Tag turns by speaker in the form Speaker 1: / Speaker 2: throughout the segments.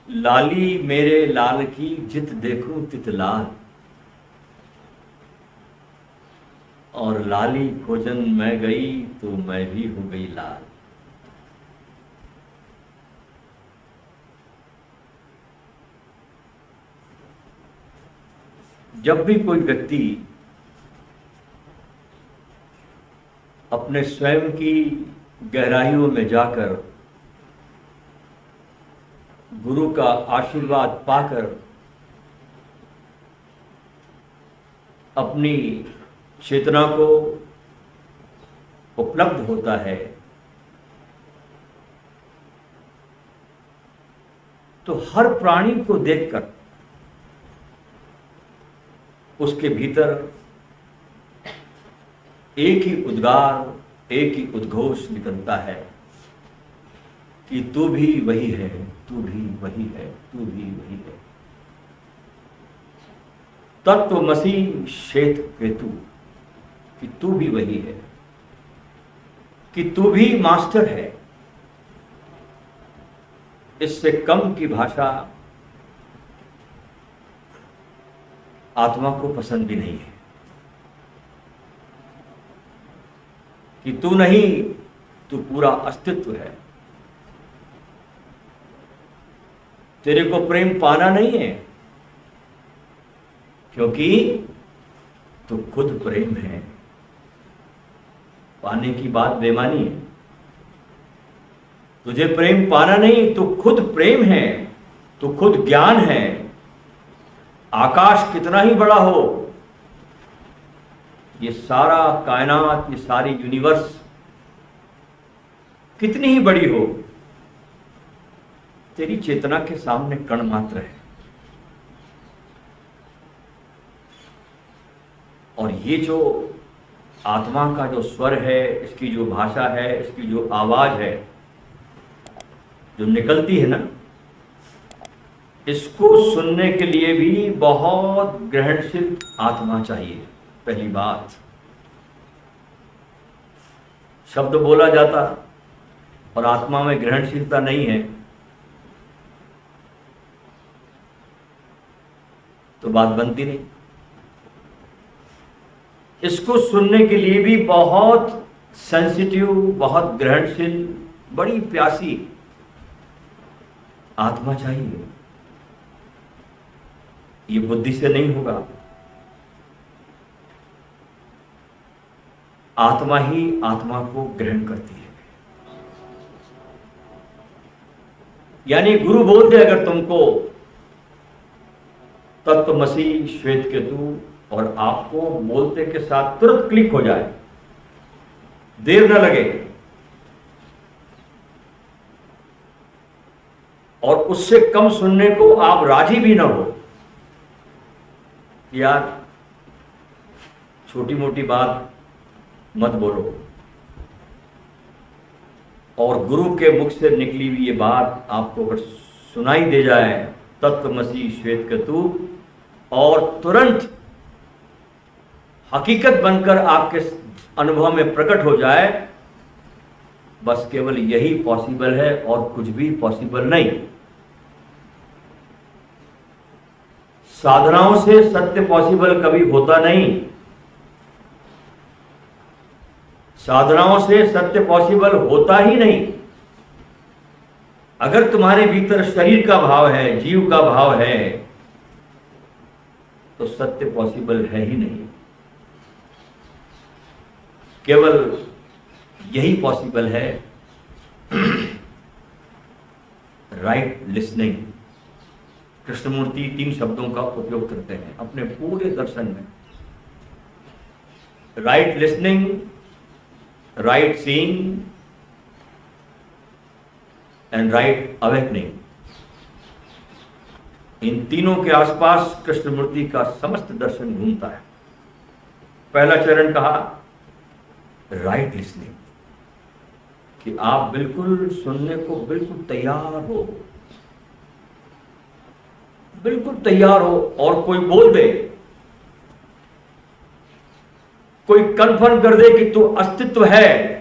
Speaker 1: लाली मेरे लाल की जित देखूं तित लाल, और लाली खोजन मैं गई तो मैं भी हो गई लाल। जब भी कोई व्यक्ति अपने स्वयं की गहराइयों में जाकर गुरु का आशीर्वाद पाकर अपनी चेतना को उपलब्ध होता है, तो हर प्राणी को देखकर उसके भीतर एक ही उद्गार, एक ही उद्घोष निकलता है कि तू भी वही है, तू भी वही है, तू भी वही है। तत्वमसि श्वेत केतु, कि तू भी वही है, कि तू भी मास्टर है। इससे कम की भाषा आत्मा को पसंद भी नहीं है। कि तू नहीं, तू पूरा अस्तित्व है। तेरे को प्रेम पाना नहीं है, क्योंकि तू खुद प्रेम है। पाने की बात बेमानी है। तुझे प्रेम पाना नहीं, तू खुद प्रेम है, तू खुद ज्ञान है। आकाश कितना ही बड़ा हो, ये सारा कायनात, ये सारी यूनिवर्स कितनी ही बड़ी हो, तेरी चेतना के सामने कण मात्र है। और ये जो आत्मा का जो स्वर है, इसकी जो भाषा है, इसकी जो आवाज है जो निकलती है ना, इसको सुनने के लिए भी बहुत ग्रहणशील आत्मा चाहिए। पहली बात, शब्द बोला जाता और आत्मा में ग्रहणशीलता नहीं है तो बात बनती नहीं। इसको सुनने के लिए भी बहुत सेंसिटिव, बहुत ग्रहणशील, बड़ी प्यासी आत्मा चाहिए। ये बुद्धि से नहीं होगा। आत्मा ही आत्मा को ग्रहण करती है। यानी गुरु बोल दे अगर तुमको तत्वमसि श्वेत केतु, और आपको बोलते के साथ तुरंत क्लिक हो जाए, देर न लगे, और उससे कम सुनने को आप राजी भी ना हो, यार छोटी मोटी बात मत बोलो, और गुरु के मुख से निकली हुई ये बात आपको अगर सुनाई दे जाए, तत्वमसि श्वेत केतु, और तुरंत हकीकत बनकर आपके अनुभव में प्रकट हो जाए, बस केवल यही पॉसिबल है और कुछ भी पॉसिबल नहीं। साधनाओं से सत्य पॉसिबल कभी होता नहीं। साधनाओं से सत्य पॉसिबल होता ही नहीं। अगर तुम्हारे भीतर शरीर का भाव है, जीव का भाव है, तो सत्य पॉसिबल है ही नहीं। केवल यही पॉसिबल है, राइट लिसनिंग। कृष्णमूर्ति 3 शब्दों का उपयोग करते हैं अपने पूरे दर्शन में। Right listening, right seeing and right awakening. इन तीनों के आसपास कृष्णमूर्ति का समस्त दर्शन घूमता है। पहला चरण कहा राइट लिसनिंग, कि आप बिल्कुल सुनने को बिल्कुल तैयार हो, बिल्कुल तैयार हो, और कोई बोल दे, कोई कंफर्म कर दे कि तू अस्तित्व है,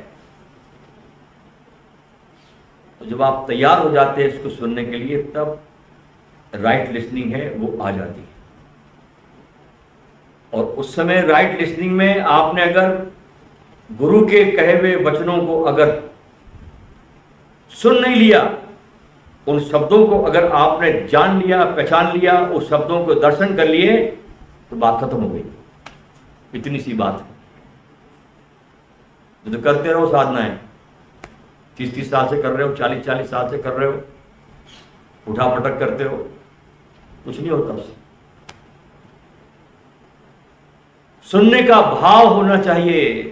Speaker 1: तो जब आप तैयार हो जाते हैं इसको सुनने के लिए, तब राइट लिसनिंग है वो आ जाती है। और उस समय राइट लिसनिंग में आपने अगर गुरु के कहे हुए वचनों को अगर सुन नहीं लिया, उन शब्दों को अगर आपने जान लिया, पहचान लिया, उस शब्दों को दर्शन कर लिए, तो बात खत्म हो गई। इतनी सी बात है। तो करते रहो साधनाएं, 30-30 साल से कर रहे हो, 40-40 साल से कर रहे हो, उठा पटक करते हो, कुछ नहीं होता उससे। सुनने का भाव होना चाहिए।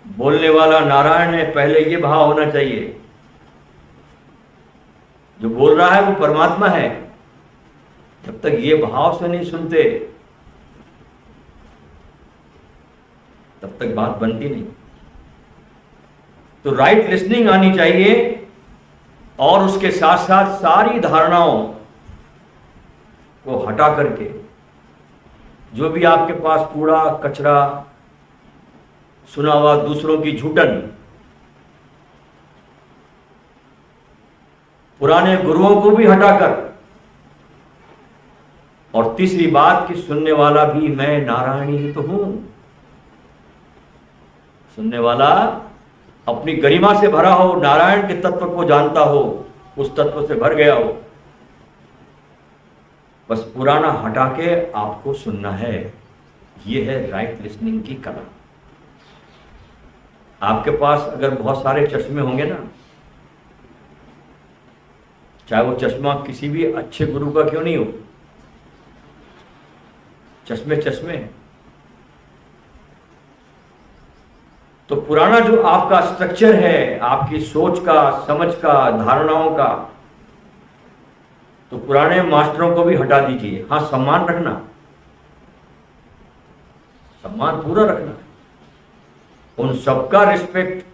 Speaker 1: बोलने वाला नारायण है, पहले ये भाव होना चाहिए। जो बोल रहा है वो परमात्मा है। जब तक ये भाव से नहीं सुनते, तब तक बात बनती नहीं। तो राइट लिसनिंग आनी चाहिए, और उसके साथ साथ सारी धारणाओं को हटा करके, जो भी आपके पास कूड़ा कचरा सुना हुआ, दूसरों की झूठन, पुराने गुरुओं को भी हटाकर, और तीसरी बात कि सुनने वाला भी मैं नारायण ही तो हूं। सुनने वाला अपनी गरिमा से भरा हो, नारायण के तत्व को जानता हो, उस तत्व से भर गया हो। बस पुराना हटा के आपको सुनना है। यह है राइट लिसनिंग की कला। आपके पास अगर बहुत सारे चश्मे होंगे ना, चाहे वो चश्मा किसी भी अच्छे गुरु का क्यों नहीं हो, चश्मे चश्मे हैं, तो पुराना जो आपका स्ट्रक्चर है, आपकी सोच का, समझ का, धारणाओं का, तो पुराने मास्टरों को भी हटा दीजिए। हाँ, सम्मान रखना, सम्मान पूरा रखना, उन सबका रिस्पेक्ट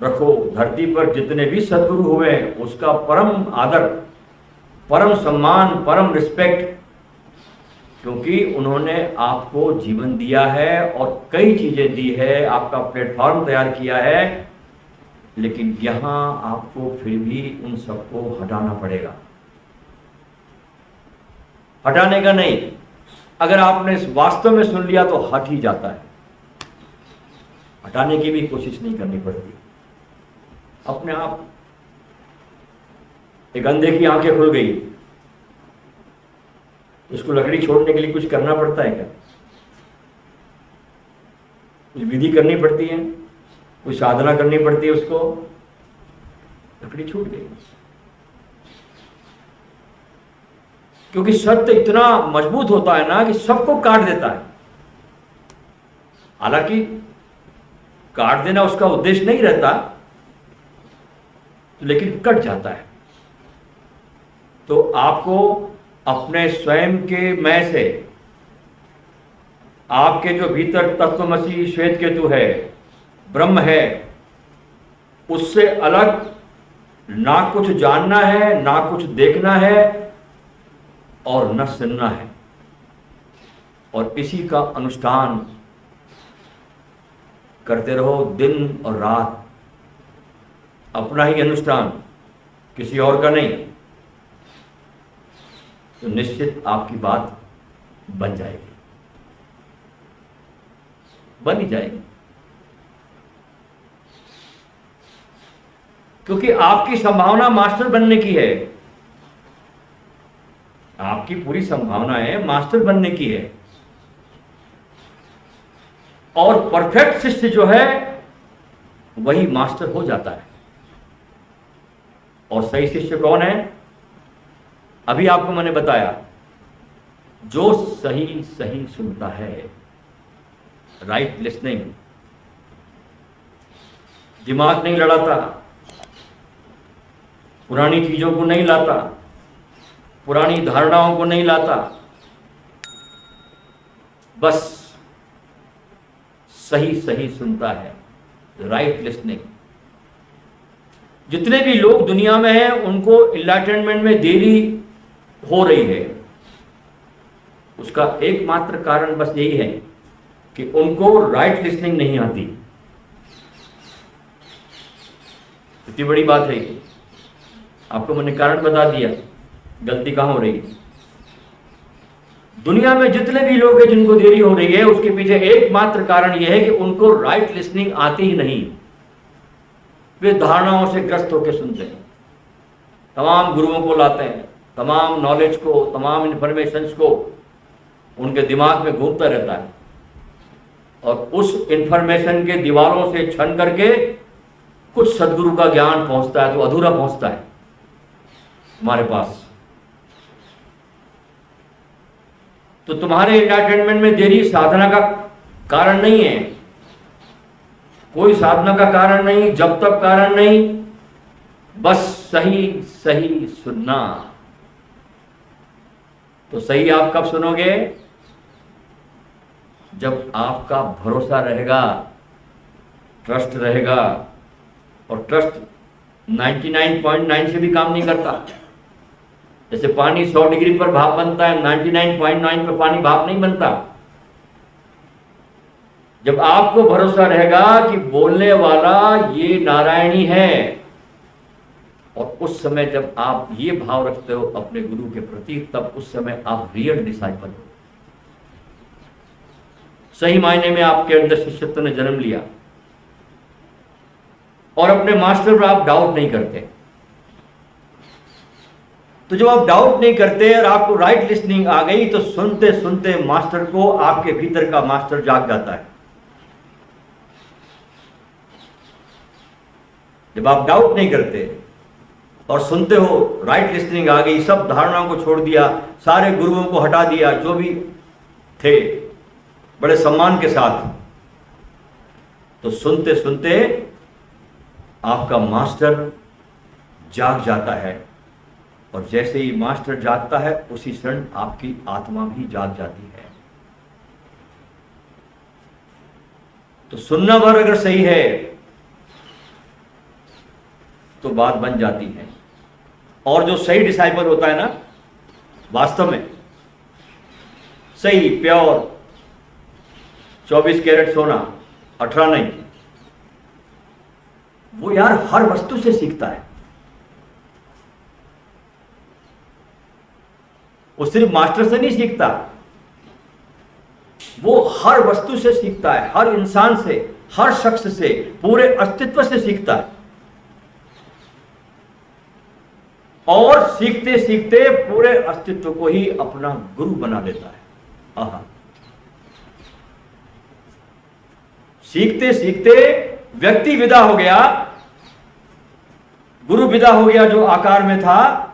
Speaker 1: रखो। धरती पर जितने भी सदगुरु हुए उसका परम आदर, परम सम्मान, परम रिस्पेक्ट, क्योंकि उन्होंने आपको जीवन दिया है और कई चीजें दी है, आपका प्लेटफॉर्म तैयार किया है। लेकिन यहां आपको फिर भी उन सबको हटाना पड़ेगा। हटाने का नहीं, अगर आपने वास्तव में सुन लिया तो हट ही जाता है। हटाने की भी कोशिश नहीं करनी पड़ती, अपने आप। एक अंधे की आंखें खुल गई, उसको लकड़ी छोड़ने के लिए कुछ करना पड़ता है क्या? कुछ विधि करनी पड़ती है, कुछ साधना करनी पड़ती है, उसको लकड़ी छूट गई। क्योंकि सत्य इतना मजबूत होता है ना कि सबको काट देता है। हालांकि काट देना उसका उद्देश्य नहीं रहता, लेकिन कट जाता है। तो आपको अपने स्वयं के मैं से, आपके जो भीतर तत्वमसी श्वेत केतु है, ब्रह्म है, उससे अलग ना कुछ जानना है, ना कुछ देखना है, और न सुनना है। और इसी का अनुष्ठान करते रहो दिन और रात, अपना ही अनुष्ठान, किसी और का नहीं। तो निश्चित आपकी बात बन जाएगी, बन ही जाएगी। क्योंकि आपकी संभावना मास्टर बनने की है, आपकी पूरी संभावना है मास्टर बनने की है। और परफेक्ट शिष्य जो है वही मास्टर हो जाता है। और सही शिष्य कौन है? अभी आपको मैंने बताया, जो सही सही सुनता है, राइट लिसनिंग, दिमाग नहीं लड़ाता, पुरानी चीजों को नहीं लाता, पुरानी धारणाओं को नहीं लाता, बस सही सही सुनता है, राइट लिसनिंग। जितने भी लोग दुनिया में हैं उनको इनलाइटनमेंट में देरी हो रही है, उसका एकमात्र कारण बस यही है कि उनको राइट लिसनिंग नहीं आती। इतनी बड़ी बात है, आपको मैंने कारण बता दिया। गलती कहाँ हो रही है? दुनिया में जितने भी लोग हैं जिनको देरी हो रही है, उसके पीछे एकमात्र कारण यह है कि उनको राइट लिसनिंग आती ही नहीं। वे धारणाओं से ग्रस्त होकर सुनते हैं, तमाम गुरुओं को लाते हैं, तमाम नॉलेज को, तमाम इंफॉर्मेशंस को उनके दिमाग में घूमता रहता है, और उस इंफॉर्मेशन के दीवारों से छन करके कुछ सदगुरु का ज्ञान पहुंचता है तो अधूरा पहुंचता है तुम्हारे पास। तो तुम्हारे एंटरटेनमेंट में देरी साधना का कारण नहीं है, कोई साधना का कारण नहीं, जब तक कारण नहीं, बस सही सही सुनना। तो सही आप कब सुनोगे? जब आपका भरोसा रहेगा, ट्रस्ट रहेगा। और ट्रस्ट 99.9 से भी काम नहीं करता। जैसे पानी 100 डिग्री पर भाप बनता है, 99.9 पर पानी भाप नहीं बनता। जब आपको भरोसा रहेगा कि बोलने वाला ये नारायणी है, और उस समय जब आप ये भाव रखते हो अपने गुरु के प्रति, तब उस समय आप रियल डिसाइपल हो। सही मायने में आपके अंदर शिष्यत्व ने जन्म लिया, और अपने मास्टर पर आप डाउट नहीं करते। तो जब आप डाउट नहीं करते और आपको राइट लिसनिंग आ गई, तो सुनते सुनते मास्टर को, आपके भीतर का मास्टर जाग जाता है। जब आप डाउट नहीं करते और सुनते हो, राइट लिसनिंग आ गई, सब धारणाओं को छोड़ दिया, सारे गुरुओं को हटा दिया जो भी थे बड़े सम्मान के साथ, तो सुनते सुनते आपका मास्टर जाग जाता है। और जैसे ही मास्टर जागता है, उसी क्षण आपकी आत्मा भी जाग जाती है। तो सुनना भर अगर सही है तो बात बन जाती है। और जो सही डिसाइपल होता है ना, वास्तव में सही प्योर 24 कैरेट सोना, 18 नहीं, वो यार हर वस्तु से सीखता है। वो सिर्फ मास्टर से नहीं सीखता, वो हर वस्तु से सीखता है, हर इंसान से, हर शख्स से, पूरे अस्तित्व से सीखता है। और सीखते सीखते पूरे अस्तित्व को ही अपना गुरु बना देता है। आहा, सीखते सीखते व्यक्ति विदा हो गया, गुरु विदा हो गया जो आकार में था,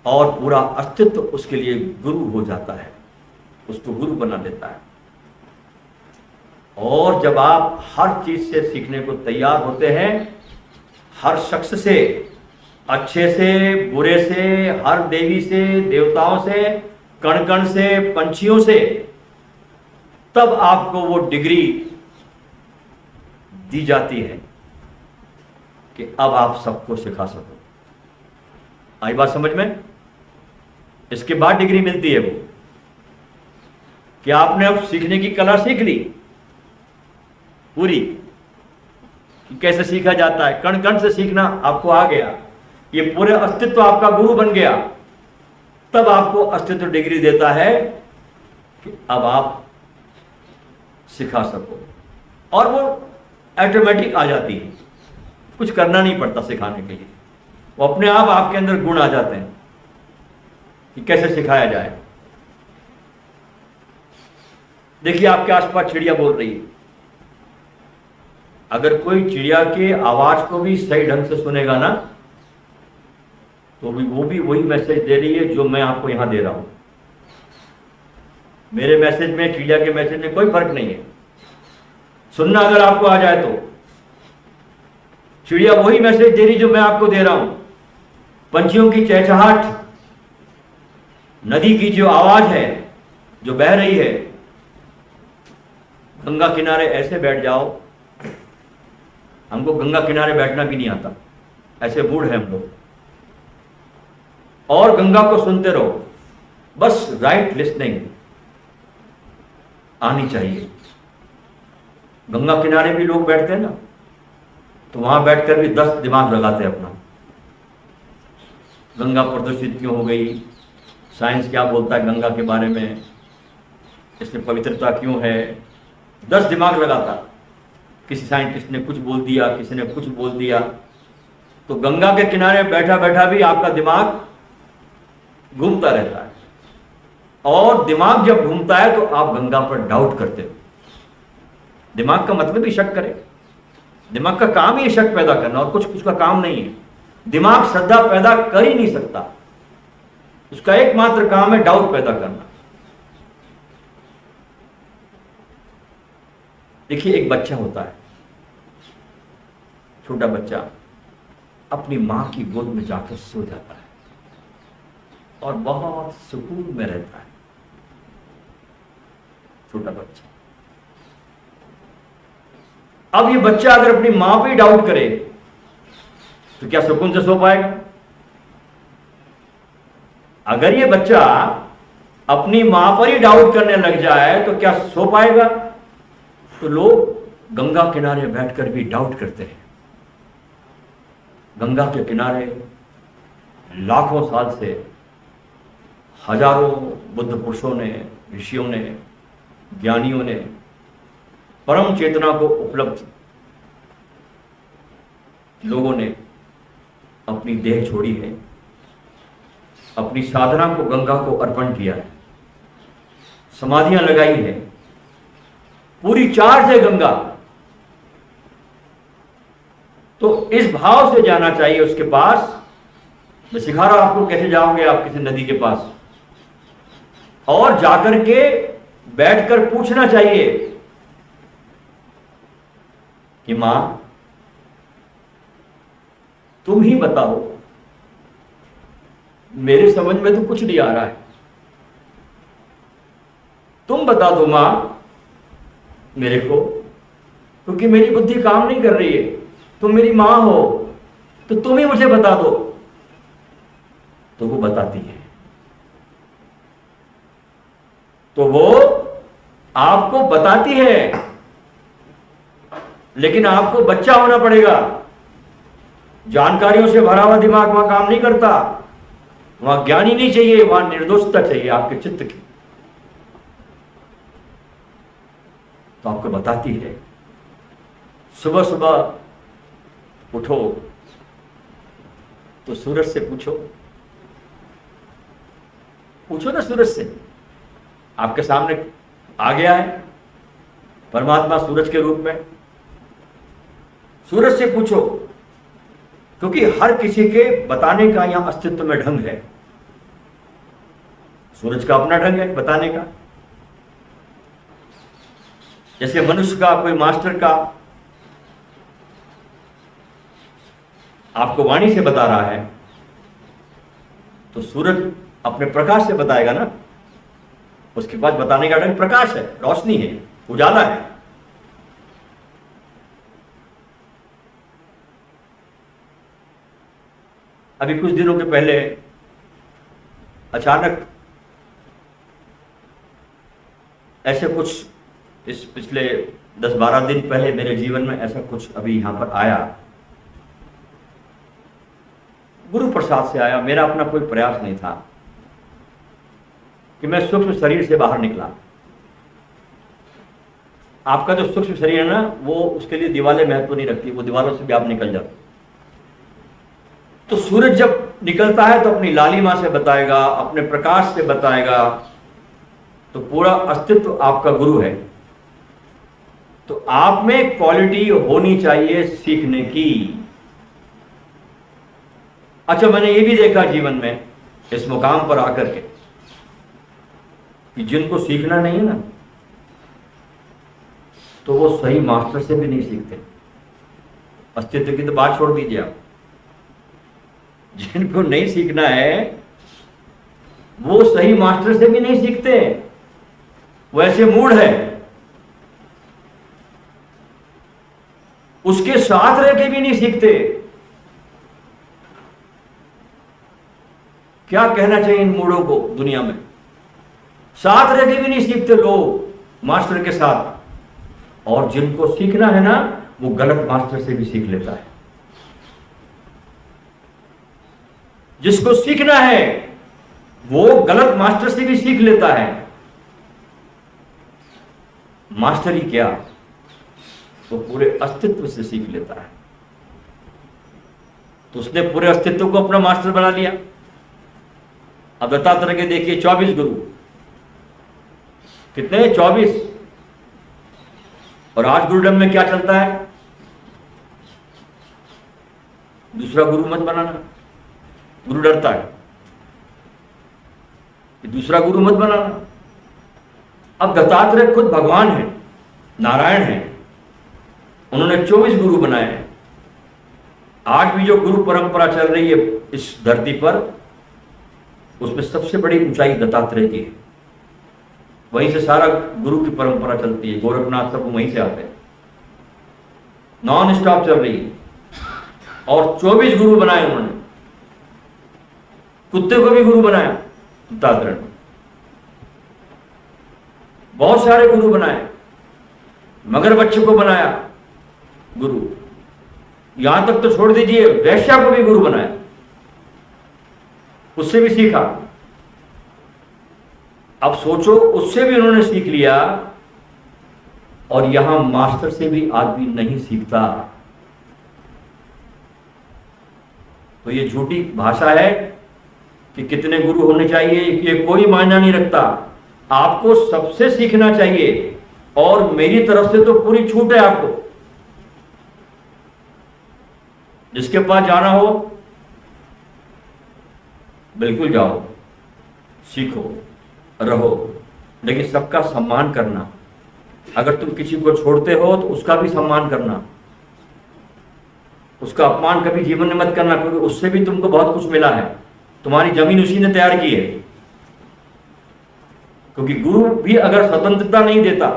Speaker 1: और पूरा अस्तित्व उसके लिए गुरु हो जाता है, उसको गुरु बना देता है। और जब आप हर चीज से सीखने को तैयार होते हैं, हर शख्स से, अच्छे से, बुरे से, हर देवी से, देवताओं से, कण कण से, पंछियों से, तब आपको वो डिग्री दी जाती है कि अब आप सबको सिखा सको। आई बात समझ में? इसके बाद डिग्री मिलती है वो कि आपने अब सीखने की कला सीख ली पूरी, कि कैसे सीखा जाता है। कण कण से सीखना आपको आ गया, ये पूरे अस्तित्व आपका गुरु बन गया। तब आपको अस्तित्व डिग्री देता है कि अब आप सिखा सको। और वो ऑटोमेटिक आ जाती है, कुछ करना नहीं पड़ता सिखाने के लिए, वो अपने आप आपके अंदर गुण आ जाते हैं कि कैसे सिखाया जाए। देखिए, आपके आसपास चिड़िया बोल रही है, अगर कोई चिड़िया के आवाज को भी सही ढंग से सुनेगा ना, तो वो भी वही मैसेज दे रही है जो मैं आपको यहां दे रहा हूं। मेरे मैसेज में, चिड़िया के मैसेज में कोई फर्क नहीं है। सुनना अगर आपको आ जाए तो चिड़िया वही मैसेज दे रही जो मैं आपको दे रहा हूं। पंछियों की चहचहाट, नदी की जो आवाज है जो बह रही है, गंगा किनारे ऐसे बैठ जाओ, हमको गंगा किनारे बैठना भी नहीं आता, ऐसे बूढ़ हैं हम लोग, और गंगा को सुनते रहो। बस राइट लिसनिंग आनी चाहिए। गंगा किनारे भी लोग बैठते हैं ना, तो वहां बैठकर भी 10 दिमाग लगाते हैं अपना। गंगा प्रदूषित क्यों हो गई, साइंस क्या बोलता है गंगा के बारे में, इसमें पवित्रता क्यों है, 10 दिमाग लगाता। किसी साइंटिस्ट ने कुछ बोल दिया, किसी ने कुछ बोल दिया, तो गंगा के किनारे बैठा बैठा भी आपका दिमाग घूमता रहता है। और दिमाग जब घूमता है तो आप गंगा पर डाउट करते हो। दिमाग का मतलब ही शक करे, दिमाग का काम ही शक पैदा करना, और कुछ उसका काम नहीं है। दिमाग श्रद्धा पैदा कर ही नहीं सकता, उसका एकमात्र काम है डाउट पैदा करना। देखिए, एक बच्चा होता है, छोटा बच्चा अपनी मां की गोद में जाकर सो जाता है और बहुत सुकून में रहता है। छोटा बच्चा, अब ये बच्चा अगर अपनी मां पे डाउट करे तो क्या सुकून से सो पाएगा? अगर ये बच्चा अपनी मां पर ही डाउट करने लग जाए तो क्या सो पाएगा? तो लोग गंगा किनारे बैठकर भी डाउट करते हैं। गंगा के किनारे लाखों साल से हजारों बुद्ध पुरुषों ने, ऋषियों ने, ज्ञानियों ने परम चेतना को उपलब्ध लोगों ने अपनी देह छोड़ी है, अपनी साधना को गंगा को अर्पण किया है, समाधियां लगाई है, पूरी चार्ज है गंगा। तो इस भाव से जाना चाहिए उसके पास। मैं सिखा रहा हूं आपको कैसे जाओगे आप किसी नदी के पास, और जाकर के बैठकर पूछना चाहिए कि मां तुम ही बताओ, मेरे समझ में तो कुछ नहीं आ रहा है, तुम बता दो मां मेरे को, क्योंकि मेरी बुद्धि काम नहीं कर रही है। तुम मेरी मां हो तो तुम ही मुझे बता दो। तो वो बताती है, तो वो आपको बताती है, लेकिन आपको बच्चा होना पड़ेगा। जानकारियों से भरा हुआ दिमाग वहां काम नहीं करता, वहां ज्ञानी नहीं चाहिए, वहां निर्दोषता चाहिए आपके चित्त की। तो आपको बताती है, सुबह सुबह उठो तो सूरज से पूछो, पूछो ना सूरज से। आपके सामने आ गया है परमात्मा सूरज के रूप में, सूरज से पूछो, क्योंकि हर किसी के बताने का यहां अस्तित्व में ढंग है। सूरज का अपना ढंग है बताने का। जैसे मनुष्य का कोई मास्टर का आपको वाणी से बता रहा है, तो सूरज अपने प्रकाश से बताएगा ना। उसके पास बताने का ढंग प्रकाश है, रोशनी है, उजाला है। अभी कुछ दिनों के पहले अचानक ऐसे कुछ, इस पिछले 10-12 दिन पहले मेरे जीवन में ऐसा कुछ अभी यहां पर आया, गुरु प्रसाद से आया। मेरा अपना कोई प्रयास नहीं था कि मैं सूक्ष्म शरीर से बाहर निकला। आपका जो सूक्ष्म शरीर है ना, वो उसके लिए दीवारें महत्व नहीं रखती, वो दीवारों से भी आप निकल जाते। तो सूरज जब निकलता है तो अपनी लालिमा से बताएगा, अपने प्रकाश से बताएगा, तो पूरा अस्तित्व आपका गुरु है। तो आप में क्वालिटी होनी चाहिए सीखने की। अच्छा, मैंने ये भी देखा जीवन में इस मुकाम पर आकर के कि जिनको सीखना नहीं है ना, तो वो सही मास्टर से भी नहीं सीखते। अस्तित्व की तो बात छोड़ दीजिए आप, जिनको नहीं सीखना है वो सही मास्टर से भी नहीं सीखते, वो ऐसे मूड है, उसके साथ रह के भी नहीं सीखते। क्या कहना चाहिए इन मूडों को दुनिया में? साथ रह के भी नहीं सीखते लोग मास्टर के साथ, और जिनको सीखना है ना, वो गलत मास्टर से भी सीख लेता है। जिसको सीखना है वो गलत मास्टर से भी सीख लेता है। मास्टर ही क्या, वो पूरे अस्तित्व से सीख लेता है। तो उसने पूरे अस्तित्व को अपना मास्टर बना लिया। अब दत्तात्रेय के देखिए 24 गुरु, कितने 24। और आज गुरुडम में क्या चलता है, दूसरा गुरु मत बनाना। गुरु डरता है कि दूसरा गुरु मत बनाना। अब दत्तात्रेय खुद भगवान है, नारायण है, उन्होंने 24 गुरु बनाए। आज भी जो गुरु परंपरा चल रही है इस धरती पर, उसमें सबसे बड़ी ऊंचाई दत्तात्रेय की है। वहीं से सारा गुरु की परंपरा चलती है। गोरखनाथ सब वहीं से आते हैं, नॉन स्टॉप चल रही है। और 24 गुरु बनाए उन्होंने। कुत्ते को भी गुरु बनाया दत्तात्रेय ने। बहुत सारे गुरु बनाए, मगर बच्चे को बनाया गुरु। यहां तक तो छोड़ दीजिए, वैश्या को भी गुरु बनाया, उससे भी सीखा। अब सोचो, उससे भी उन्होंने सीख लिया, और यहां मास्टर से भी आदमी नहीं सीखता। तो ये झूठी भाषा है कि कितने गुरु होने चाहिए, ये कोई मायना नहीं रखता। आपको सबसे सीखना चाहिए, और मेरी तरफ से तो पूरी छूट है आपको। जिसके पास जाना हो बिल्कुल जाओ, सीखो, रहो, लेकिन सबका सम्मान करना। अगर तुम किसी को छोड़ते हो तो उसका भी सम्मान करना, उसका अपमान कभी जीवन में मत करना, क्योंकि उससे भी तुमको बहुत कुछ मिला है। तुम्हारी जमीन उसी ने तैयार की है। क्योंकि गुरु भी अगर स्वतंत्रता नहीं देता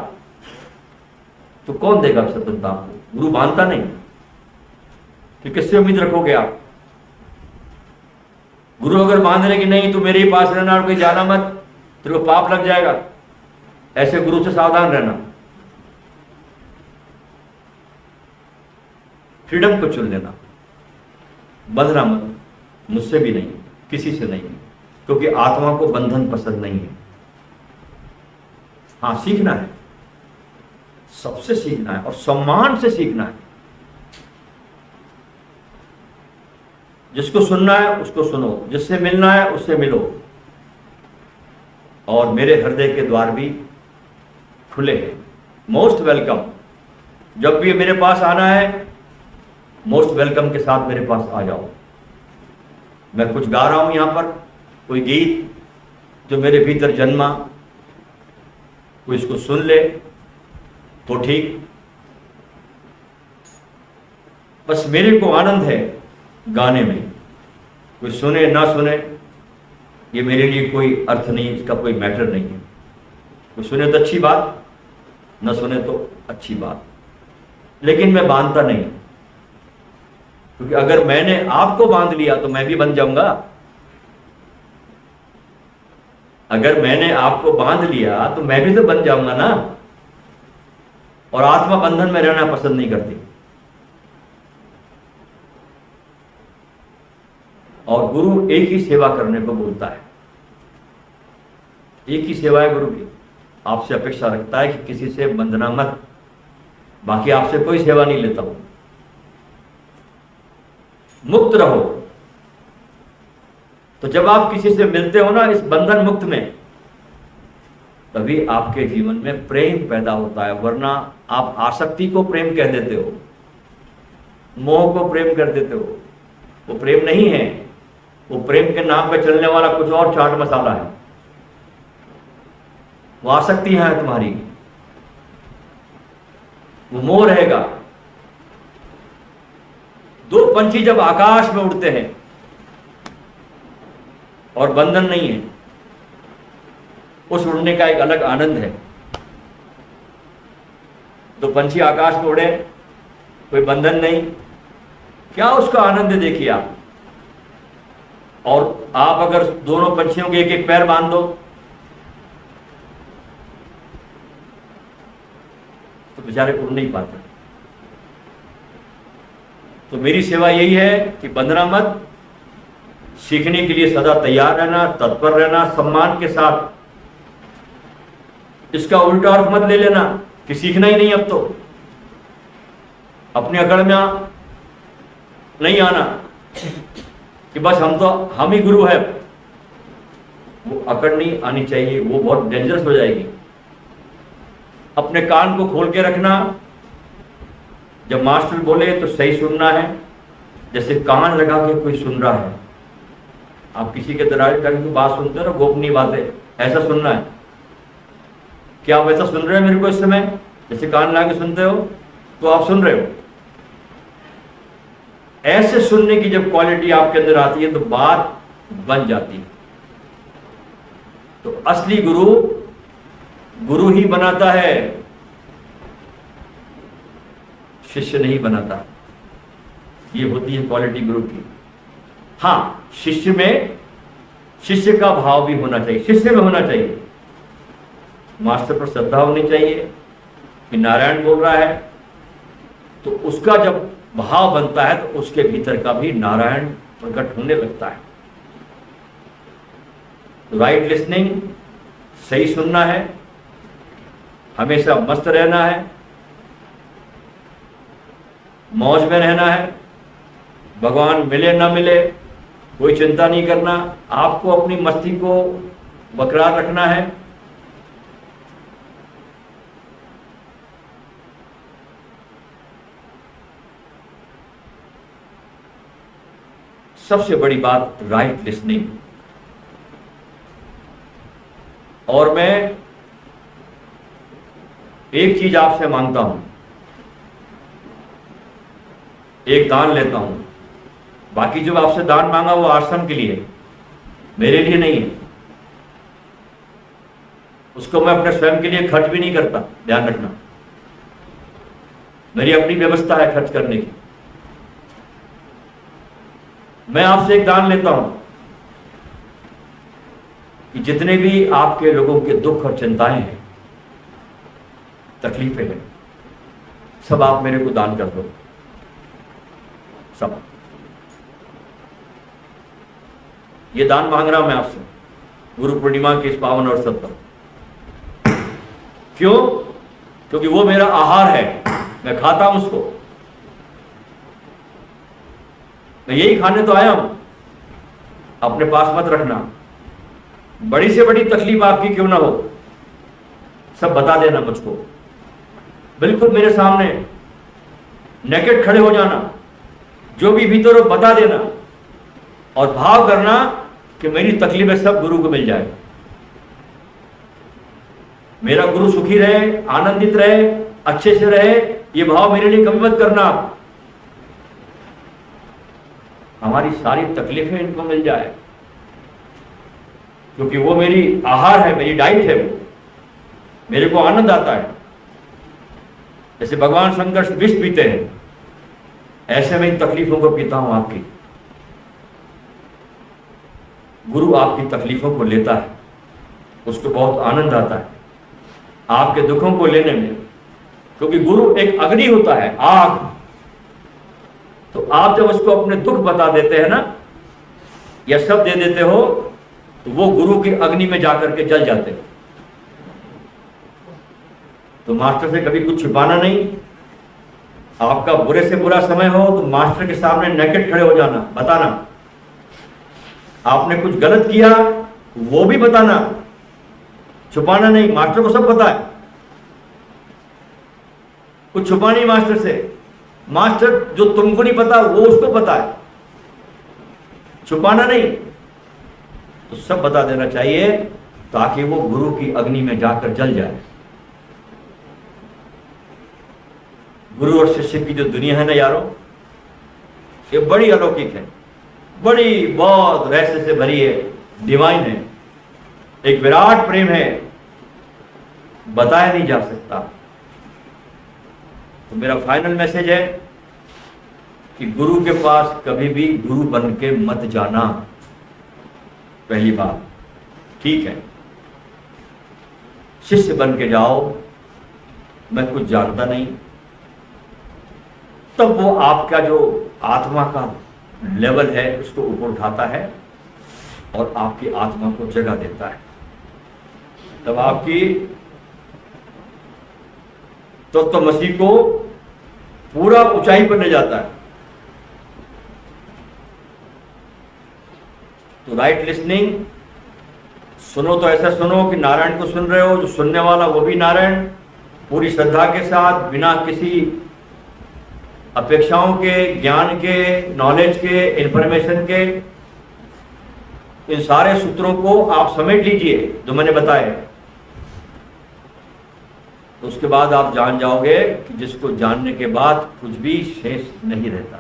Speaker 1: तो कौन देगा स्वतंत्रता आपको? गुरु मानता नहीं, तो किससे उम्मीद रखोगे आप? गुरु अगर मान रहे कि नहीं तू मेरे ही पास रहना और कोई जाना मत, तेरे को पाप लग जाएगा, ऐसे गुरु से सावधान रहना। फ्रीडम को चुन लेना, बंधना मत, मुझसे भी नहीं, किसी से नहीं, क्योंकि आत्मा को बंधन पसंद नहीं है। हाँ, सीखना है, सबसे सीखना है, और सम्मान से सीखना है। जिसको सुनना है उसको सुनो, जिससे मिलना है उससे मिलो। और मेरे हृदय के द्वार भी खुले हैं, मोस्ट वेलकम। जब भी मेरे पास आना है, मोस्ट वेलकम के साथ मेरे पास आ जाओ। मैं कुछ गा रहा हूं यहां पर, कोई गीत जो मेरे भीतर जन्मा, कोई इसको सुन ले तो ठीक, बस मेरे को आनंद है गाने में। कोई सुने ना सुने ये मेरे लिए कोई अर्थ नहीं, इसका कोई मैटर नहीं है। कोई सुने तो अच्छी बात, ना सुने तो अच्छी बात, लेकिन मैं बांधता नहीं, क्योंकि अगर मैंने आपको बांध लिया तो मैं भी बंध जाऊंगा। अगर मैंने आपको बांध लिया तो मैं भी तो बन जाऊंगा ना। और आत्मा बंधन में रहना पसंद नहीं करती। और गुरु एक ही सेवा करने को बोलता है, एक ही सेवा है गुरु की। आपसे अपेक्षा रखता है कि किसी से बंधना मत, बाकी आपसे कोई सेवा नहीं लेता हूं, मुक्त रहो। तो जब आप किसी से मिलते हो ना इस बंधन मुक्त में, तभी आपके जीवन में प्रेम पैदा होता है। वरना आप आसक्ति को प्रेम कह देते हो, मोह को प्रेम कर देते हो। वो प्रेम नहीं है, वो प्रेम के नाम पे चलने वाला कुछ और चाट मसाला है। वो आसक्तियां हैं तुम्हारी, वो मोह रहेगा। दो पंछी जब आकाश में उड़ते हैं और बंधन नहीं है, उस उड़ने का एक अलग आनंद है। दो पंछी आकाश में उड़े, कोई बंधन नहीं, क्या उसका आनंद देखिए आप। और आप अगर दोनों पंछियों के एक एक पैर बांध दो तो बेचारे उड़ नहीं पाते। तो मेरी सेवा यही है कि बंधना मत, सीखने के लिए सदा तैयार रहना, तत्पर रहना, सम्मान के साथ। इसका उल्टा अर्थ मत ले लेना कि सीखना ही नहीं, अब तो अपनी अकड़ में नहीं आना कि बस हम ही गुरु है। वो अकड़ नहीं आनी चाहिए, वो बहुत डेंजरस हो जाएगी। अपने कान को खोल के रखना, जब मास्टर बोले तो सही सुनना है, जैसे कान लगा के कोई सुन रहा है। आप किसी के दराज की बात सुनते हो ना, गोपनीय बातें, ऐसा सुनना है। क्या आप ऐसा सुन रहे हैं मेरे को इस समय, जैसे कान लगा के सुनते हो? तो आप सुन रहे हो। ऐसे सुनने की जब क्वालिटी आपके अंदर आती है तो बात बन जाती है। तो असली गुरु गुरु ही बनाता है, शिष्य नहीं बनाता। ये होती है क्वालिटी गुरु की। हाँ, शिष्य का भाव भी होना चाहिए, शिष्य में होना चाहिए। मास्टर पर श्रद्धा होनी चाहिए कि नारायण बोल रहा है, तो उसका जब भाव बनता है तो उसके भीतर का भी नारायण प्रकट होने लगता है। तो राइट लिसनिंग, सही सुनना है, हमेशा मस्त रहना है, मौज में रहना है। भगवान मिले ना मिले कोई चिंता नहीं करना, आपको अपनी मस्ती को बरकरार रखना है। सबसे बड़ी बात राइट लिसनिंग। और मैं एक चीज आपसे मांगता हूं, एक दान लेता हूं। बाकी जो आपसे दान मांगा वो आश्रम के लिए, मेरे लिए नहीं है। उसको मैं अपने स्वयं के लिए खर्च भी नहीं करता, ध्यान रखना। मेरी अपनी व्यवस्था है खर्च करने की। मैं आपसे एक दान लेता हूं कि जितने भी आपके लोगों के दुख और चिंताएं हैं, तकलीफें हैं, सब आप मेरे को दान कर दो, सब। ये दान मांग रहा हूं मैं आपसे गुरु पूर्णिमा के इस पावन अवसर पर। क्यों? क्योंकि वो मेरा आहार है, मैं खाता हूं उसको, मैं यही खाने तो आया हूं। अपने पास मत रखना। बड़ी से बड़ी तकलीफ आपकी क्यों ना हो, सब बता देना मुझको, बिल्कुल मेरे सामने नेकेड खड़े हो जाना, जो भी भीतर हो बता देना, और भाव करना कि मेरी तकलीफें सब गुरु को मिल जाए। मेरा गुरु सुखी रहे, आनंदित रहे, अच्छे से रहे, ये भाव मेरे लिए कभी मत करना आप। हमारी सारी तकलीफें इनको मिल जाए, क्योंकि वो मेरी आहार है, मेरी डाइट है, वो मेरे को आनंद आता है। जैसे भगवान शंकर विष पीते हैं, ऐसे मैं इन तकलीफों को पीता हूं आपकी। गुरु आपकी तकलीफों को लेता है, उसको बहुत आनंद आता है आपके दुखों को लेने में, क्योंकि गुरु एक अग्नि होता है, आग। तो आप जब उसको अपने दुख बता देते हैं ना, या सब दे देते हो, तो वो गुरु की अग्नि में जाकर के जल जाते हैं। तो मास्टर से कभी कुछ छिपाना नहीं। आपका बुरे से बुरा समय हो तो मास्टर के सामने नेकेड खड़े हो जाना, बताना। आपने कुछ गलत किया वो भी बताना, छुपाना नहीं। मास्टर को सब पता है, कुछ छुपा नहीं मास्टर से। मास्टर जो तुमको नहीं पता वो उसको पता है, छुपाना नहीं। तो सब बता देना चाहिए ताकि वो गुरु की अग्नि में जाकर जल जाए। गुरु और शिष्य की जो दुनिया है ना यारों, ये बड़ी अलौकिक है, बड़ी बहुत रहस्य से भरी है, डिवाइन है, एक विराट प्रेम है, बताया नहीं जा सकता। तो मेरा फाइनल मैसेज है कि गुरु के पास कभी भी गुरु बन के मत जाना। पहली बात, ठीक है, शिष्य बन के जाओ, मैं कुछ जानता नहीं, तब वो आपका जो आत्मा का लेवल है उसको ऊपर उठाता है और आपकी आत्मा को जगह देता है। तब आपकी तो मसीह को पूरा ऊंचाई पर ले जाता है। तो राइट लिसनिंग, सुनो तो ऐसा सुनो कि नारायण को सुन रहे हो, जो सुनने वाला वो भी नारायण, पूरी श्रद्धा के साथ, बिना किसी अपेक्षाओं के, ज्ञान के, नॉलेज के, इंफॉर्मेशन के। इन सारे सूत्रों को आप समेट लीजिए जो मैंने बताए, तो उसके बाद आप जान जाओगे कि जिसको जानने के बाद कुछ भी शेष नहीं रहता।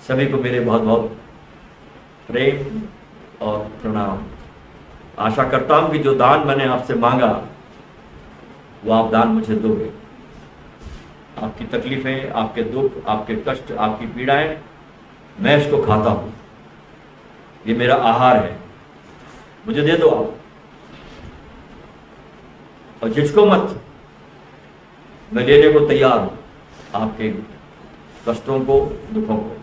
Speaker 1: सभी को मेरे बहुत बहुत प्रेम और प्रणाम। आशा करता हूं कि जो दान मैंने आपसे मांगा वो आप दान मुझे दोगे। आपकी तकलीफें, आपके दुख, आपके कष्ट, आपकी पीड़ाएं, मैं इसको खाता हूं, ये मेरा आहार है, मुझे दे दो आप। और झिझको मत, मैं लेने को तैयार हूं आपके कष्टों को, दुखों को।